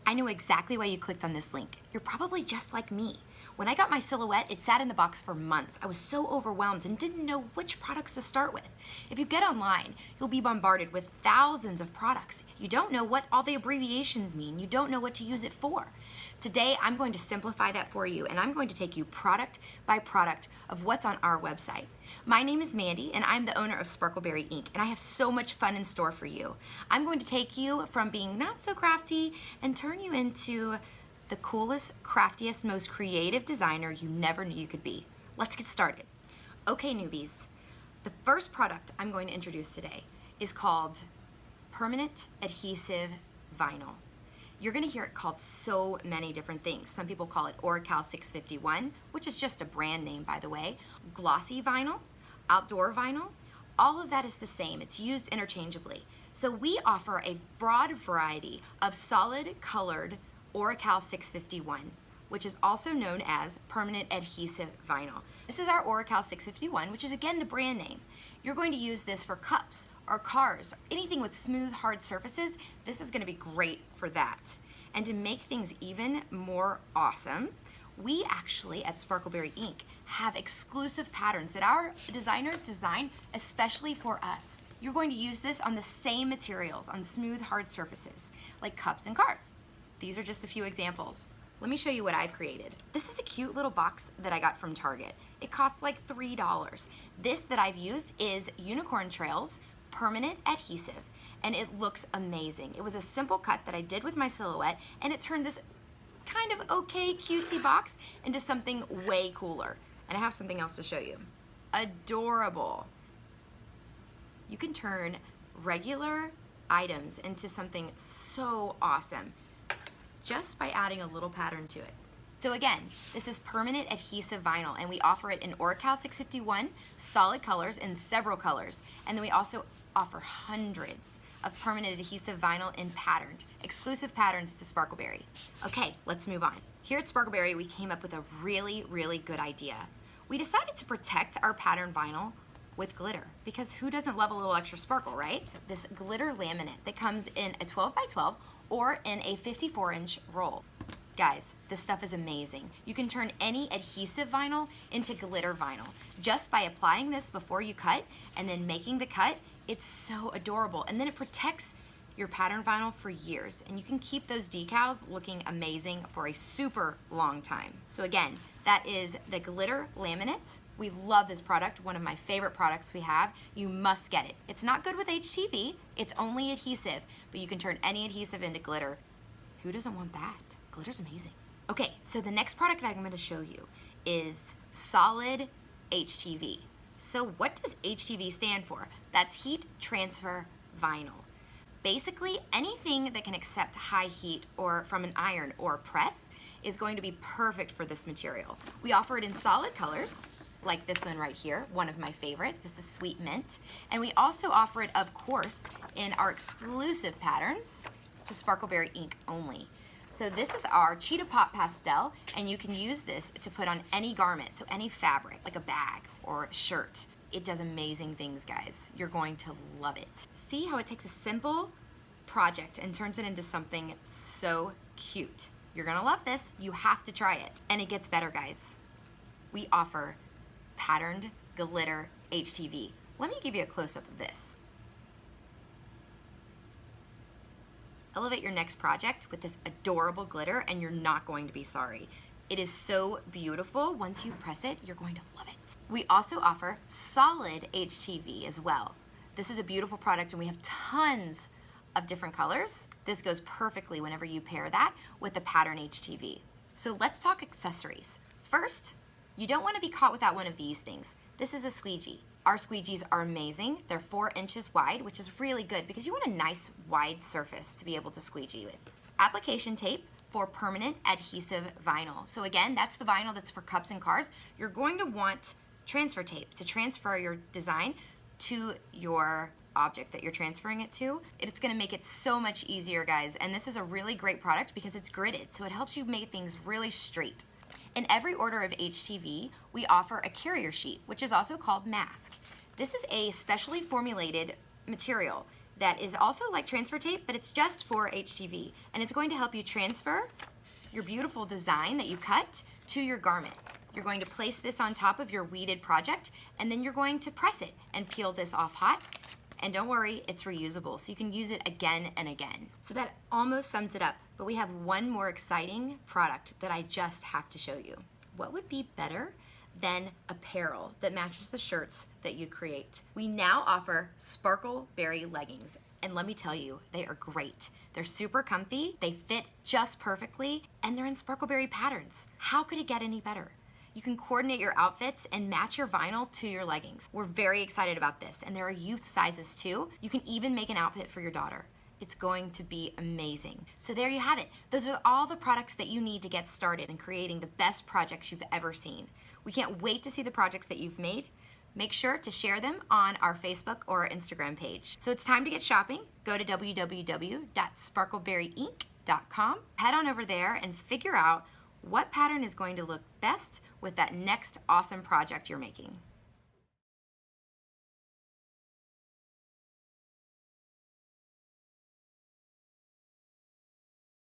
I know exactly why you clicked on this link. You're probably just like me. When I got my silhouette, it sat in the box for months. I was so overwhelmed and didn't know which products to start with. If you get online, you'll be bombarded with thousands of products. You don't know what all the abbreviations mean. You don't know what to use it for. Today, I'm going to simplify that for you, and I'm going to take you product by product of what's on our website. My name is Mandy, and I'm the owner of SparkleBerry Inc., and I have so much fun in store for you. I'm going to take you from being not so crafty and turn you into the coolest, craftiest, most creative designer you never knew you could be. Let's get started. Okay, newbies, the first product I'm going to introduce today is called Permanent Adhesive Vinyl. You're gonna hear it called so many different things. Some people call it Oracal 651, which is just a brand name, by the way. Glossy vinyl, outdoor vinyl, all of that is the same. It's used interchangeably. So we offer a broad variety of solid colored Oracal 651, which is also known as Permanent Adhesive Vinyl. This is our Oracal 651, which is again the brand name. You're going to use this for cups or cars, anything with smooth, hard surfaces. This is going to be great for that. And to make things even more awesome, we actually at SparkleBerry Inc. have exclusive patterns that our designers design especially for us. You're going to use this on the same materials on smooth, hard surfaces like cups and cars. These are just a few examples. Let me show you what I've created. This is a cute little box that I got from Target. It costs like $3. This that I've used is Unicorn Trails Permanent Adhesive, and it looks amazing. It was a simple cut that I did with my silhouette, and it turned this kind of okay cutesy box into something way cooler. And I have something else to show you. Adorable. You can turn regular items into something so awesome just by adding a little pattern to it. So again, this is Permanent Adhesive Vinyl, and we offer it in Oracal 651, solid colors in several colors. And then we also offer hundreds of permanent adhesive vinyl in patterned, exclusive patterns to SparkleBerry. Okay, let's move on. Here at SparkleBerry, we came up with a really, really good idea. We decided to protect our pattern vinyl with glitter, because who doesn't love a little extra sparkle, right? This glitter laminate that comes in a 12 by 12 or in a 54-inch roll. Guys, this stuff is amazing. You can turn any adhesive vinyl into glitter vinyl just by applying this before you cut and then making the cut. It's so adorable. And then it protects your pattern vinyl for years, and you can keep those decals looking amazing for a super long time. So again, that is the glitter laminate. We love this product, one of my favorite products we have. You must get it. It's not good with HTV, it's only adhesive, but you can turn any adhesive into glitter. Who doesn't want that? Glitter's amazing. Okay, so the next product I'm gonna show you is solid HTV. So what does HTV stand for? That's heat transfer vinyl. Basically, anything that can accept high heat or from an iron or press is going to be perfect for this material. We offer it in solid colors, like this one right here, one of my favorites. This is Sweet Mint. And we also offer it, of course, in our exclusive patterns to SparkleBerry Inc. only. So this is our Cheetah Pop Pastel, and you can use this to put on any garment, so any fabric, like a bag or a shirt. It does amazing things, guys. You're going to love it. See how it takes a simple project and turns it into something so cute. You're gonna love this. You have to try it. And it gets better, guys. We offer patterned glitter HTV. Let me give you a close-up of this. Elevate your next project with this adorable glitter, and you're not going to be sorry. It is so beautiful. Once you press it, you're going to love it. We also offer solid HTV as well. This is a beautiful product, and we have tons of different colors. This goes perfectly whenever you pair that with the pattern HTV. So let's talk accessories. First, you don't want to be caught without one of these things. This is a squeegee. Our squeegees are amazing. They're 4 inches wide, which is really good because you want a nice wide surface to be able to squeegee with. Application tape for permanent adhesive vinyl. So again, that's the vinyl that's for cups and cars. You're going to want transfer tape to transfer your design to your object that you're transferring it to. It's gonna make it so much easier, guys. And this is a really great product because it's gridded, so it helps you make things really straight. In every order of HTV, we offer a carrier sheet, which is also called mask. This is a specially formulated material that is also like transfer tape, but it's just for HTV. And it's going to help you transfer your beautiful design that you cut to your garment. You're going to place this on top of your weeded project, and then you're going to press it and peel this off hot. And don't worry, it's reusable, so you can use it again and again. So that almost sums it up, but we have one more exciting product that I just have to show you. What would be better than apparel that matches the shirts that you create? We now offer SparkleBerry Leggings, and let me tell you, they are great. They're super comfy, they fit just perfectly, and they're in SparkleBerry patterns. How could it get any better? You can coordinate your outfits and match your vinyl to your leggings. We're very excited about this, and there are youth sizes too. You can even make an outfit for your daughter. It's going to be amazing. So there you have it. Those are all the products that you need to get started in creating the best projects you've ever seen. We can't wait to see the projects that you've made. Make sure to share them on our Facebook or Instagram page. So it's time to get shopping. Go to www.sparkleberryinc.com. Head on over there and figure out what pattern is going to look best with that next awesome project you're making.